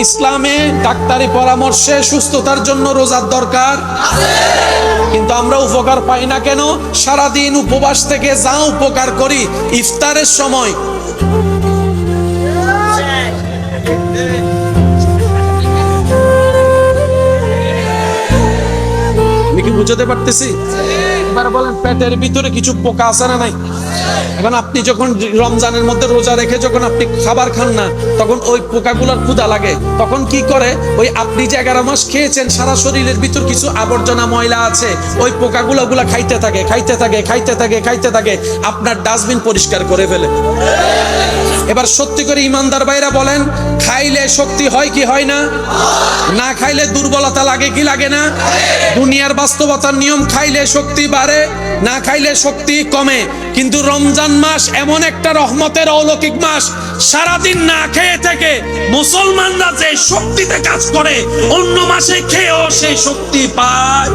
ইসলামে ডাক্তারি পরামর্শে সুস্থতার জন্য রোজার দরকার আছে, কিন্তু আমরা উপকার পাই না কেন? সারাদিন উপবাস থেকে যা উপকার করি, ইফতারের সময় আমি কি বুঝাতে পারতেছি? এবার বলেন, পেটের ভিতরে কিছু পোকা আছে না নাই? এখন আপনি যখন রমজানের মধ্যে রোজা রেখে যখন আপনি খাবার খান না, তখন ওই পোকাগুলোর ক্ষুধা লাগে। তখন কি করে? ওই আপনি যে 11 মাস খেয়েছেন, সারা শরীরের ভিতর কিছু আবর্জনা ময়লা আছে, ওই পোকাগুলো খাইতে থাকে, খাইতে থাকে, খাইতে থাকে, খাইতে থাকে, আপনার ডাস্টবিন পরিষ্কার করে ফেলে। এবার সত্যি করে ইমানদার ভাইরা বলেন, খাইলে শক্তি হয় কি হয় না? না খাইলে দুর্বলতা লাগে কি লাগে না? দুনিয়ার বাস্তবতার নিয়ম, খাইলে শক্তি বাড়ে, না খাইলে শক্তি কমে। কিন্তু রমজান মাস এমন একটা রহমতের অলৌকিক মাস, সারাদিন না খেয়ে থেকে মুসলমানরা যে শক্তিতে কাজ করে, অন্য মাসে খেয়েও সেই শক্তি পায়।